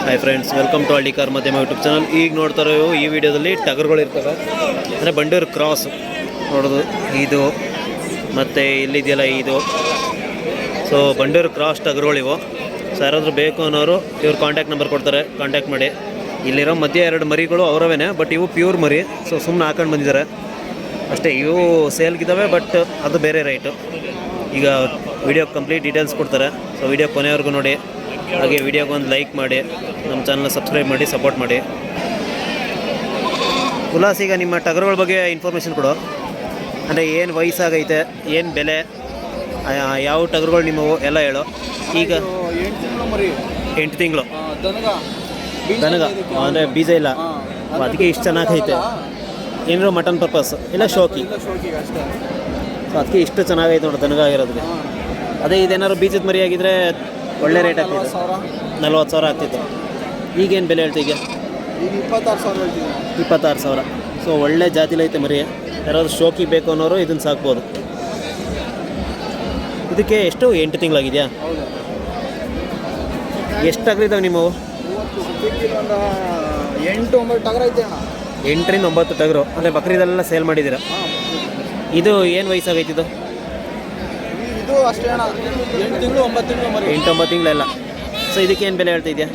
Hi friends, welcome to ಹಳ್ಳಿ car ಮಾಧ್ಯಮ YouTube channel. ಈಗ ನೋಡ್ತಾ ಇರೋ ಈ ವಿಡಿಯೋದಲ್ಲಿ ಟಗರುಗಳು ಇರ್ತವೆ, ಅಂದರೆ ಬಂಡೂರು ಕ್ರಾಸ್ ನೋಡೋದು ಇದು, ಮತ್ತು ಇಲ್ಲಿದೆಯಲ್ಲ ಇದು. ಸೊ ಬಂಡೂರು ಕ್ರಾಸ್ ಟಗರುಗಳಿವು. ಸೊ ಯಾರಾದರೂ ಬೇಕು ಅನ್ನೋರು ಇವ್ರು ಕಾಂಟ್ಯಾಕ್ಟ್ ನಂಬರ್ ಕೊಡ್ತಾರೆ, ಕಾಂಟ್ಯಾಕ್ಟ್ ಮಾಡಿ. ಇಲ್ಲಿರೋ ಮಧ್ಯೆ 2 ಮರಿಗಳು ಅವರವೇನೆ, ಬಟ್ ಇವು ಪ್ಯೂರ್ ಮರಿ. ಸೊ ಸುಮ್ಮನೆ ಹಾಕೊಂಡು ಬಂದಿದ್ದಾರೆ ಅಷ್ಟೇ. ಇವು ಸೇಲ್ಗಿದ್ದಾವೆ, ಬಟ್ ಅದು ಬೇರೆ ರೈಟು. ಈಗ ವಿಡಿಯೋ ಕಂಪ್ಲೀಟ್ ಡೀಟೇಲ್ಸ್ ಕೊಡ್ತಾರೆ. ಸೊ ವಿಡಿಯೋ ಕೊನೆವರೆಗೂ ನೋಡಿ, ಹಾಗೆ ವಿಡಿಯೋಗೆ ಒಂದು ಲೈಕ್ ಮಾಡಿ, ನಮ್ಮ ಚಾನಲ್ನ ಸಬ್ಸ್ಕ್ರೈಬ್ ಮಾಡಿ, ಸಪೋರ್ಟ್ ಮಾಡಿ. ಉಲ್ಲಾಸ್, ಈಗ ನಿಮ್ಮ ಟಗರುಗಳ ಬಗ್ಗೆ ಇನ್ಫಾರ್ಮೇಷನ್ ಕೊಡು. ಅಂದರೆ ಏನು ವಯಸ್ಸಾಗೈತೆ, ಏನು ಬೆಲೆ, ಯಾವ ಟಗರುಗಳು ನಿಮ್ಮವು ಎಲ್ಲ ಹೇಳು. ಈಗ 8 ತಿಂಗಳು ದನಗ, ಅಂದರೆ ಬೀಜ ಇಲ್ಲ, ಅದಕ್ಕೆ ಇಷ್ಟು ಚೆನ್ನಾಗೈತೆ. ಏನಾದ್ರು ಮಟನ್ ಪರ್ಪಸ್ ಇಲ್ಲ ಶೋಕಿ, ಸೊ ಅದಕ್ಕೆ ಇಷ್ಟು ಚೆನ್ನಾಗೈತೆ ನೋಡಿ ದನಗ ಆಗಿರೋದಕ್ಕೆ. ಅದೇ ಇದೇನಾದ್ರು ಬೀಜದ ಮರಿ ಆಗಿದ್ರೆ ಒಳ್ಳೆ ರೇಟ್ ಆಗ್ತಿತ್ತು, 40,000 ಆಗ್ತಿತ್ತು. ಈಗೇನು ಬೆಲೆ ಹೇಳ್ತೀವಿ? ಈಗ 26,000. ಸೊ ಒಳ್ಳೆ ಜಾತಿಲೈತೆ ಮರಿ. ಯಾರಾದ್ರು ಶೋಕಿ ಬೇಕು ಅನ್ನೋರು ಇದನ್ನು ಸಾಕ್ಬೋದು. ಇದಕ್ಕೆ ಎಷ್ಟು 8 ತಿಂಗಳಾಗಿದೆಯಾ? ಎಷ್ಟು ಟಗರಿದ್ದಾವೆ ನಿಮ್ಮವು? 8-9 ಟಗರು ಐತೆ ಅಣ್ಣ. 8ರಿಂದ 9 ಟಗರು. ಅಂದರೆ ಬಕ್ರೀದೆಲ್ಲ ಸೇಲ್ ಮಾಡಿದ್ದೀರಾ? ಇದು ಏನು ವಯಸ್ಸಾಗೈತೆ ಇದು? ಇದು ಅಷ್ಟೇ ಅಣ್ಣ, 8 ತಿಂಗಳು 9 ತಿಂಗಳು ಮರಿ. 8-9 ತಿಂಗಳೆಲ್ಲ. ಸೊ ಇದಕ್ಕೆ ಏನು ಬೆಲೆ ಹೇಳ್ತಿದ್ಯಾ?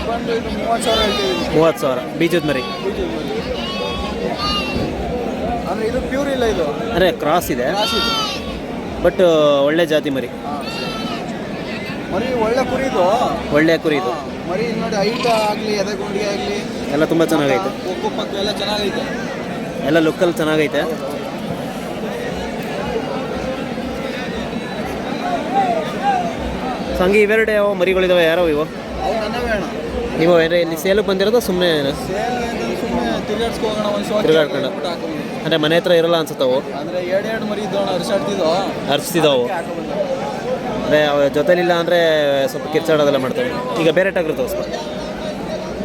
30,000 ಹೇಳ್ತೀವಿ. 30,000 ಬೀಜದ ಮರಿ. ಅಂದರೆ ಇದು ಪ್ಯೂರ್ ಇಲ್ಲ, ಇದು ಅಂದರೆ ಕ್ರಾಸ್ ಇದೆ, ಬಟ್ ಒಳ್ಳೆ ಜಾತಿ ಮರಿ. ಮರಿ ಒಳ್ಳೆ ಕುರಿದು, ಒಳ್ಳೆ ಕುರಿ ಇದು. ಮರಿ ನೋಡಿ, ಹೈಟ್ ಆಗಲಿ, ಎದೆ ಗುಂಡಿಗೆ ಆಗಲಿ ಎಲ್ಲ ತುಂಬ ಚೆನ್ನಾಗೈತೆ. ಕೊಕ್ಕು ಪಕ್ಕ ಎಲ್ಲ ಚೆನ್ನಾಗೈತೆ, ಎಲ್ಲ ಲುಕ್ಕಲ್ಲಿ ಚೆನ್ನಾಗೈತೆ. ಸೊ ಹಂಗೆ ಇವೆರಡು ಯಾವ ಮರಿಗಳಿದಾವೆ? ಯಾರೋ ಇವು? ಅವು ನನ್ನವೇ ಅಣ್ಣ. ನೀವು ಇಲ್ಲಿ ಸೇಲಿಗೆ ಬಂದಿರೋದು ಸುಮ್ಮನೆ ಸುಮ್ಮನೆ ತಿರ್ಗಾಡ್ಸ್ಕೋಗೋಣ, ಒಂದು ತಿರುಗಾಡ್ಕೊಂಡು? ಅಂದರೆ ಮನೆ ಹತ್ರ ಇರಲ್ಲ ಅನ್ಸುತ್ತವು? ಅಂದರೆ 2 ಮರಿ ಇದ್ದವು ಅಣ್ಣ, ಹರಿಸ್ತಿದ್ದಾವು. ಅಂದರೆ ಅವ ಜೊತೆಲಿಲ್ಲ ಅಂದರೆ ಸ್ವಲ್ಪ ಕಿರ್ಚಾಡೋದೆಲ್ಲ ಮಾಡ್ತವೆ. ಈಗ ಬೇರೆ ಟಗರು ತೋರಿಸ್ಕೊ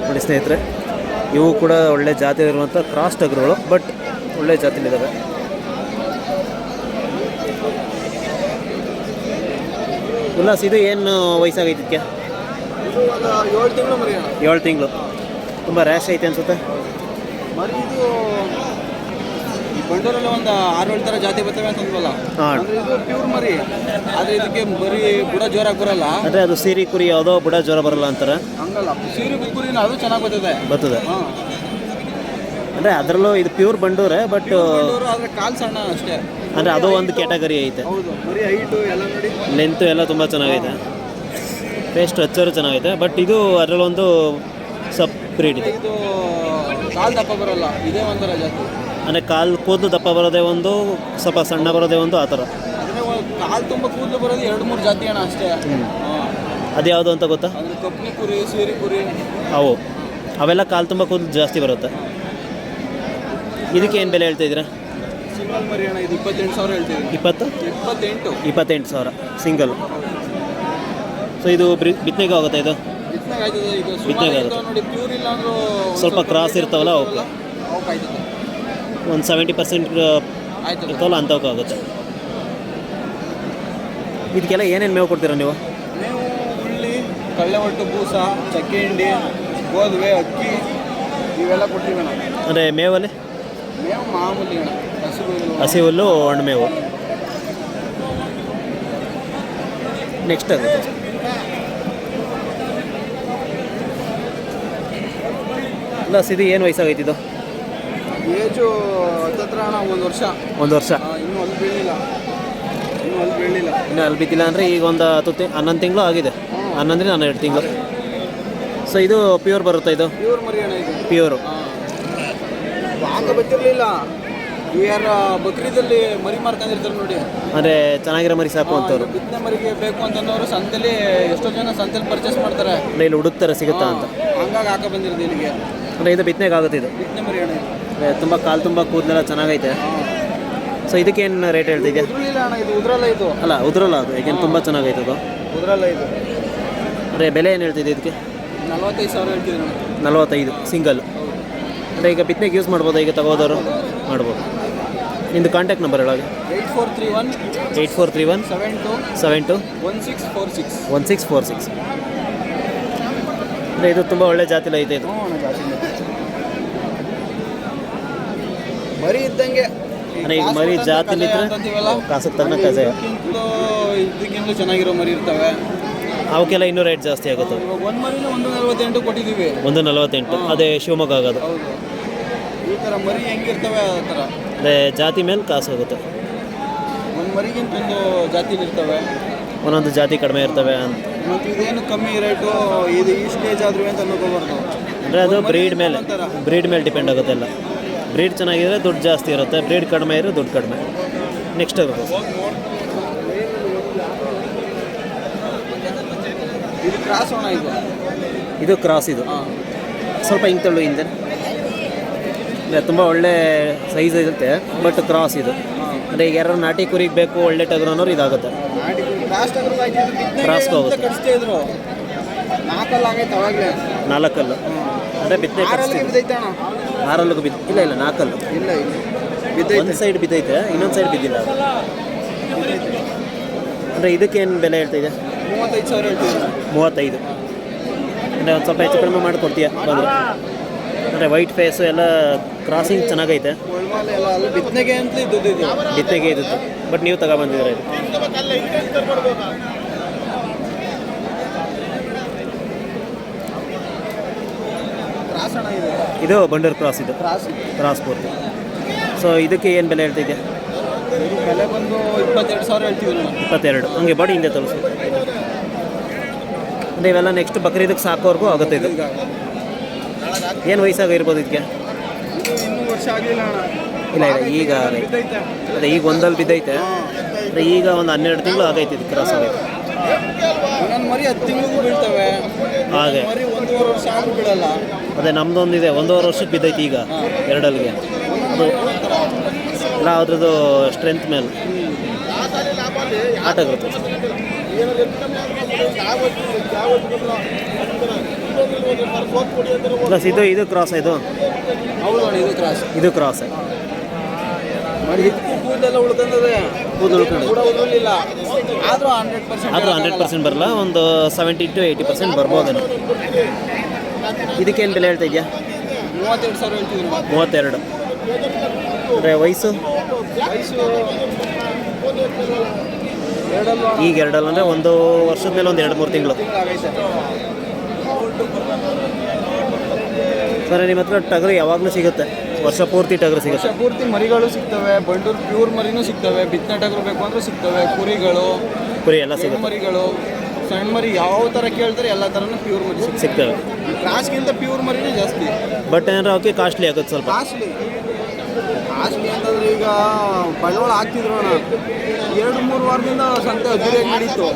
ನೋಡಿ ಸ್ನೇಹಿತರೆ. ಇವು ಕೂಡ ಒಳ್ಳೆ ಜಾತಿ ಇರುವಂಥ ಕ್ರಾಸ್ ಟಗರುಗಳು, ಬಟ್ ಒಳ್ಳೆ ಜಾತಿಲಿದ್ದಾವೆ. ಉಲ್ಲಾಸ್, ಇದು ಏನು ವಯಸ್ಸಾಗೈತೆ ಇದಕ್ಕೆ? 7 ತಿಂಗಳು ಮರಿ ಅಣ್ಣ. 7 ತಿಂಗಳು. ತುಂಬ ರ್ಯಾಶ್ ಐತೆ ಅನ್ಸುತ್ತೆ ಮರಿ. ಇದು ಈ ಬಂಡೂರಲ್ಲಿ ಒಂದು 6-7 ಥರ ಜಾತಿ ಬರ್ತವೆ ಅಂತಂದ್ವಲ್ಲ, ಅಂದರೆ ಇದು ಪ್ಯೂರ್ ಮರಿ. ಆದರೆ ಇದಕ್ಕೆ ಬರೀ ಬುಡ ಜೋರಾಗಿ ಬರಲ್ಲ. ಅಂದರೆ ಅದು ಸೀರಿ ಕುರಿ ಯಾವುದೋ ಬುಡ ಜ್ವರ ಬರಲ್ಲ ಅಂತಾರೆ. ಹಂಗಲ್ಲ, ಸೀರೆ ಕುರಿನ ಅದು ಚೆನ್ನಾಗಿ ಬರ್ತದೆ. ಹಾಂ, ಅಂದರೆ ಅದರಲ್ಲೂ ಇದು ಪ್ಯೂರ್ ಬಂಡೂರೆ, ಬಟ್ ಆದರೆ ಕಾಲು ಸಣ್ಣ ಅಷ್ಟೇ. ಅಂದರೆ ಅದು ಒಂದು ಕ್ಯಾಟಗರಿ ಐತೆ. ಹೌದು, ಮರಿ ಹೈಟು ಎಲ್ಲ ನೋಡಿ, ಲೆಂತು ಎಲ್ಲ ತುಂಬ ಚೆನ್ನಾಗೈತೆ. ಪೇಸ್ಟ್ ಹಚ್ಚೋರು ಚೆನ್ನಾಗೈತೆ, ಬಟ್ ಇದು ಅದರಲ್ಲೊಂದು ಸಬ್ ಬ್ರೀಡ್ ಇದೆ. ಇದು ಕಾಲು ದಪ್ಪ ಬರೋಲ್ಲ, ಇದೇ ಒಂಥರ ಜಾತಿ. ಅಂದರೆ ಕಾಲು ಕೂದಲು ದಪ್ಪ ಬರೋದೇ ಒಂದು, ಸ್ವಲ್ಪ ಸಣ್ಣ ಬರೋದೇ ಒಂದು, ಆ ಥರ. ಅಂದರೆ ಕಾಲು ತುಂಬ ಕೂದಲು ಬರೋದು 2-3 ಜಾತಿ ಅಣ್ಣ ಅಷ್ಟೇ. ಅದು ಯಾವುದು ಅಂತ ಗೊತ್ತಾ? ಅಂದರೆ ಕಪ್ನಿ ಕುರಿ, ಸೀರೆ ಕುರಿ, ಅವೆಲ್ಲ ಕಾಲು ತುಂಬ ಕೂದಲು ಜಾಸ್ತಿ ಬರುತ್ತೆ. ಇದಕ್ಕೆ ಏನು ಬೆಲೆ ಹೇಳ್ತಾ ಇದ್ದೀರಾ? ಸಿಂಗಲ್ ಮರಿ ಅಣ್ಣ, ಇದು 28,000 ಹೇಳ್ತೀವಿ. 28,000 ಸಿಂಗಲ್. ಸೊ ಇದು ಬಿತ್ತನೆಗೆ ಆಗುತ್ತೆ? ಇದು ಬಿತ್ತನೆಗೆ ಆಗುತ್ತೆ. ನೋಡಿ, ಪ್ಯೂರ್ ಇಲ್ಲ ಅಂದರೂ ಸ್ವಲ್ಪ ಕ್ರಾಸ್ ಇರ್ತಾವಲ್ಲ, ಓಕೆ, ಒಂದು 70% ಇರ್ತಾವಲ್ಲ, ಅಂಥವಕ್ಕೆ ಆಗುತ್ತೆ. ಇದಕ್ಕೆಲ್ಲ ಏನೇನು ಮೇವು ಕೊಡ್ತೀರಾ ನೀವು? ಮೇವು ಹುಳ್ಳಿ, ಕಳ್ಳೆ ಒಟ್ಟು, ಬೂಸ, ಚಕ್ಕೆ ಹಿಂಡಿ, ಗೋಧುವೆ, ಅಕ್ಕಿ ಇವೆಲ್ಲ ಕೊಡ್ತೀವಿ ಅಣ್ಣ. ಅಂದರೆ ಮೇವಲ್ಲಿ? ಮೇವು ಮಾಮೂಲಿ ಅಣ್ಣ, ಹಸಿ ಹುಲ್ಲು, ಒಣ ಮೇವು. ನೆಕ್ಸ್ಟ್ ಆಗುತ್ತೆ. ಇಲ್ಲ, ಇದು ಏನು ವಯಸ್ಸಾಗೈತೆ ಇದು? ಏಜು ಹತ್ತತ್ರ ಅಣ್ಣ, 1 ವರ್ಷ. 1 ವರ್ಷ. ಇನ್ನೂ ಅಲ್ಲಿ ಬೀಳಿಲ್ಲ. ಇನ್ನೂ ಅಲ್ಲಿ ಬಿದ್ದಿಲ್ಲ ಅಂದರೆ ಈಗ ಒಂದು 11 ತಿಂಗಳು ಆಗಿದೆ. 11ರಿಂದ 12 ತಿಂಗಳು. ಸೊ ಇದು ಪ್ಯೂರ್ ಬರುತ್ತಾ? ಇದು ಪ್ಯೂರ್ ಮರಿ ಅಣ್ಣ, ಇದು ಪ್ಯೂರು. ಆಗ ಗೊತ್ತಿರಲಿಲ್ಲ, ಯಾರು ಬಕ್ರೀದಲ್ಲಿ ಮರಿ ಮಾರ್ಕೊಂಡಿರ್ತಾರೆ ನೋಡಿ. ಅಂದರೆ ಚೆನ್ನಾಗಿರೋ ಮರಿ ಸಾಕು ಅಂತವ್ರು, ಬಿತ್ತನೆ ಮರಿಗೆ ಬೇಕು ಅಂತಂದವರು ಸಂತೆಲಿ, ಎಷ್ಟೋ ಜನ ಸಂತೆಲಿ ಪರ್ಚೇಸ್ ಮಾಡ್ತಾರೆ. ಅಂದರೆ ಇಲ್ಲಿ ಹುಡುಕ್ತಾರೆ ಸಿಗುತ್ತಾ ಅಂತ. ಹಂಗಾಗಿ ಹಾಕ ಬಂದಿರೋದು ಇಲ್ಲಿಗೆ. ಅಂದರೆ ಇದು ಬಿತ್ತನೆಗೆ ಆಗುತ್ತೆ? ಇದು ಬಿತ್ತನೆ ಮರಿ ಅಣ್ಣ. ತುಂಬ ಕಾಲು ತುಂಬ ಕೂದಲೆಲ್ಲ ಚೆನ್ನಾಗೈತೆ. ಸೊ ಇದಕ್ಕೇನು ರೇಟ್ ಹೇಳ್ತಿದ್ಯಾ? ಉದ್ರಲಿಲ್ಲ ಅಣ್ಣ, ಇದು ಉದ್ರಲ್ಲ. ಇದು ಅಲ್ಲ, ಉದ್ರಲ್ಲ, ಅದು ಏಕೆಂದ್ರೆ ತುಂಬ ಚೆನ್ನಾಗೈತೆ ಅದು. ಉದ್ರಲ್ಲ ಇದು. ಅಂದರೆ ಬೆಲೆ ಏನು ಹೇಳ್ತಿದ್ದೆ ಇದಕ್ಕೆ? 45,000 ಹೇಳ್ತಿದ್ದೆ ಅಣ್ಣ. 45 ಸಿಂಗಲ್. ಅಂದರೆ ಈಗ ಬಿತ್ತನೆಗೆ ಯೂಸ್ ಮಾಡ್ಬೋದಾ? ಈಗ ತಗೋದವರು ಮಾಡ್ಬೋದು. ನಿಮ್ಮದು ಕಾಂಟ್ಯಾಕ್ಟ್ ನಂಬರ್ ಹೇಳೋದು? 8431 72 72 1646. 1646. ಅಂದರೆ ಇದು ತುಂಬ ಒಳ್ಳೆ ಜಾತಿಲಿ ಐತೆ ಇದು. ಹ್ಞೂ ಜಾತಿ ಮರಿ ಇದ್ದಂಗೆ ಅಂದರೆ ಈಗ ಮರಿ ಜಾತಿಲಿದ್ರೆ ಕಾಸಕ್ಕೆ ತನ್ನ ಕಜಾಯ, ಇದಕ್ಕಿಂತ ಚೆನ್ನಾಗಿರೋ ಮರಿ ಇರ್ತವೆ. ಅವಕ್ಕೆಲ್ಲ ಇನ್ನೂ ರೇಟ್ ಜಾಸ್ತಿ ಆಗುತ್ತೆ. ಇವಾಗ ಒಂದು ಮರಿನ 148 ಕೊಟ್ಟಿದ್ದೀವಿ. 148 ಅದೇ ಶಿವಮೊಗ್ಗ ಆಗೋದು. ಹೌದು, ಈ ಥರ ಮರಿ ಹೆಂಗಿರ್ತವೆ ಆ ಥರ ಅದೇ ಜಾತಿ ಮೇಲೆ ಕಾಸು ಹೋಗುತ್ತೆ. ಒಂದು ಮರಿಗಿಂತ ಒಂದು ಜಾತಿಲಿ ಇರ್ತವೆ, ಒಂದೊಂದು ಜಾತಿ ಕಡಿಮೆ ಇರ್ತವೆ ಅಂತ. ಮತ್ತು ಇದೇನು ಕಮ್ಮಿ ರೇಟು ಇದು ಈ ಸ್ಟೇಜ್ ಆದ್ರೂ ಅಂತ ಅನ್ಕೋಬಾರ್ದು. ಅಂದರೆ ಅದು ಬ್ರೀಡ್ ಮೇಲೆ ಡಿಪೆಂಡ್ ಆಗುತ್ತೆ ಎಲ್ಲ. ಬ್ರೀಡ್ ಚೆನ್ನಾಗಿದ್ರೆ ದುಡ್ಡು ಜಾಸ್ತಿ ಇರುತ್ತೆ, ಬ್ರೀಡ್ ಕಡಿಮೆ ಇದ್ರೆ ದುಡ್ಡು ಕಡಿಮೆ. ನೆಕ್ಸ್ಟ್ ಇರುತ್ತೆ ಇದು ಕ್ರಾಸ್ ಅಣ್ಣ. ಇದು ಕ್ರಾಸ್. ಇದು ಸ್ವಲ್ಪ ಹಿಂಗೆ ತಳ್ಳು ಹಿಂದೆ. ತುಂಬ ಒಳ್ಳೆ ಸೈಜ್ ಇರುತ್ತೆ, ಬಟ್ ಕ್ರಾಸ್ ಇದು. ಅಂದರೆ ಈಗ ಯಾರು ನಾಟಿ ಕುರಿಗೆ ಬೇಕು ಒಳ್ಳೆ ಟಗರು ಅನ್ನೋರು ಇದಾಗುತ್ತೆ. ಕ್ರಾಸ್ಗೆ ಹೋಗುತ್ತೆ. 4 ಅಂದರೆ ಬಿತ್ತನೆ ಆರಲ್ಲಿಗೂ ಇಲ್ಲ 4 ಒಂದು ಸೈಡ್ ಬಿದ್ದೈತೆ, ಇನ್ನೊಂದು ಸೈಡ್ ಬಿದ್ದಿಲ್ಲ. ಅಂದರೆ ಇದಕ್ಕೇನು ಬೆಲೆ ಹೇಳ್ತಾಯಿದೆ? 35,000 ಹೇಳ್ತೀವಿ. 35. ಅಂದರೆ ಒಂದು ಸ್ವಲ್ಪ ಹೆಚ್ಚು ಕಡಿಮೆ ಮಾಡಿಕೊಡ್ತೀಯ ಬಂದರೆ. ಅಂದರೆ ವೈಟ್ ಫೇಸು ಎಲ್ಲ ಕ್ರಾಸಿಂಗ್ ಚೆನ್ನಾಗೈತೆ. ಬಿತ್ತನೆಗೆ ಅಂತ ಬಿತ್ತನೆಗೆ ಇದ್ದು, ಬಟ್ ನೀವು ತಗೊಬಂದಿದ್ದೀರ ಇದು. ಇದು ಬಂಡೂರು ಕ್ರಾಸ್. ಇದು ಕ್ರಾಸ್ ಪೂರ್ತಿ. ಸೊ ಇದಕ್ಕೆ ಏನು ಬೆಲೆ ಹೇಳ್ತಿದ್ದೆ? ಬೆಲೆ ಬಂದು 22,000 ಹೇಳ್ತೀವಿ. 22. ಹಂಗೆ ಬಾಡಿ ಹಿಂದೆ ತೋರಿಸು. ಅಂದರೆ ಇವೆಲ್ಲ ನೆಕ್ಸ್ಟ್ ಬಕ್ರೀದಕ್ಕೆ ಸಾಕೋವರೆಗೂ ಆಗುತ್ತೆ ಇದು. ಏನು ವಯಸ್ಸಾಗಿರ್ಬೋದು ಇದಕ್ಕೆ? ಇನ್ನೂ ವರ್ಷ ಆಗಲಿಲ್ಲ. ಇಲ್ಲ ಈಗ ಅದೇ ಈಗ ಒಂದಲ್ಲಿ ಬಿದ್ದೈತೆ. ಅಂದರೆ ಈಗ ಒಂದು 12 ತಿಂಗಳು ಆಗೈತೆ ಇದು ಕ್ರಾಸ್ ಆಗೈತೆ. ನನ್ನ ಮರಿ 10 ತಿಂಗಳಿಗೂ ಬೀಳ್ತವೆ. ಹಾಗೆ ಮರಿ 1.5 ವರ್ಷ ಆದರೂ ಬಿಡಲ್ಲ. ಅದೇ ನಮ್ಮದೊಂದಿದೆ 1.5 ವರ್ಷಕ್ಕೆ ಬಿದ್ದೈತೆ ಈಗ 2 ಅದು ಎಲ್ಲ ಅದ್ರದ್ದು ಸ್ಟ್ರೆಂತ್ ಮೇಲೆ ಆಟ ಆಗುತ್ತೆ. ಪ್ಲಸ್ ಇದು ಕ್ರಾಸ್. ಇದು ಇದು ಕ್ರಾಸ್. ಕೂದಲೆಲ್ಲ ಉಳ್ಕೊಂಡದೆ. ಕೂದಲು ಆದರೂ 100% ಬರಲ್ಲ. ಒಂದು 70 to 80% ಬರ್ಬೋದೇನೋ. ಇದಕ್ಕೇನು ಬೆಲೆ ಹೇಳ್ತಾ ಇದೆಯಾ? 32,000 ಹೇಳ್ತಿದ್ರು. 32. ಅಂದರೆ ವಯಸ್ಸು ಈಗ 2 ಅಂದರೆ 1 ವರ್ಷದ ಮೇಲೆ ಒಂದು 2-3 ತಿಂಗಳು. ಸರ್ ನಿಮ್ಮ ಹತ್ರ ಟಗರು ಯಾವಾಗಲೂ ಸಿಗುತ್ತೆ? ವರ್ಷ ಪೂರ್ತಿ ಟಗರು ಸಿಗುತ್ತೆ? ವರ್ಷ ಪೂರ್ತಿ ಮರಿಗಳು ಸಿಗ್ತವೆ. ಬಂಡೂರು ಪ್ಯೂರ್ ಮರಿನೂ ಸಿಗ್ತವೆ. ಬಿತ್ತನೆ ಟಗರು ಬೇಕು ಅಂದರೆ ಸಿಗ್ತವೆ. ಕುರಿ ಎಲ್ಲ ಸಿಗುತ್ತೆ. ಮರಿಗಳು ಸಣ್ಣ ಮರಿ ಯಾವ ಥರ ಕೇಳ್ತಾರೆ ಎಲ್ಲ ಥರನೂ ಪ್ಯೂರ್ ಮರಿ ಸಿಗ್ತವೆ. ಕ್ರಾಸ್ಗಿಂತ ಪ್ಯೂರ್ ಮರಿನೇ ಜಾಸ್ತಿ. ಬಟ್ ಏನಾರ ಅವಕ್ಕೆ ಕಾಸ್ಟ್ಲಿ ಆಗುತ್ತೆ ಸ್ವಲ್ಪ. ಕಾಸ್ಟ್ಲಿ ಅಂತಂದ್ರೆ ಈಗ ಬಂಡವಾಳ ಹಾಕ್ತಿದ್ರು ಅಣ್ಣ. 2-3 ವಾರದಿಂದ ಸಂತೆ ಅದ್ದೂರಿಯಾಗಿ ನಡೀತು.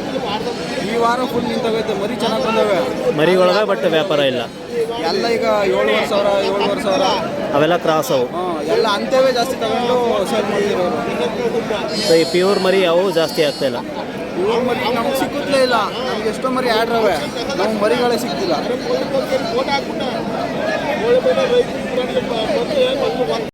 ಈ ವಾರ ಫುಲ್ ನಿಂತೋಗೈತೆ. ಮರಿ ಚೆನ್ನಾಗಿ ಬಂದವೆ ಮರಿಗಳವೆ, ಬಟ್ ವ್ಯಾಪಾರ ಇಲ್ಲ. ಎಲ್ಲ ಈಗ 7,000 ಅವೆಲ್ಲ ಕ್ರಾಸ್ ಅವು. ಎಲ್ಲ ಅಂತವೇ ಜಾಸ್ತಿ ತಗೊಂಡು ಸೇಲ್ ಮಾಡ್ತಿರೋರು. ಸೊ ಈ ಪ್ಯೂರ್ ಮರಿ ಅವು ಜಾಸ್ತಿ ಆಗ್ತಾ ಇಲ್ಲ. ಪ್ಯೂರ್ ಮರಿ ನಮ್ಗೆ ಸಿಕ್ಕುತ್ತಲೇ ಇಲ್ಲ. ನಮ್ಗೆ ಎಷ್ಟೋ ಮರಿ ಆಡ್ರವೆ, ನಮ್ಗೆ ಮರಿಗಳೇ ಸಿಗ್ತಿಲ್ಲ.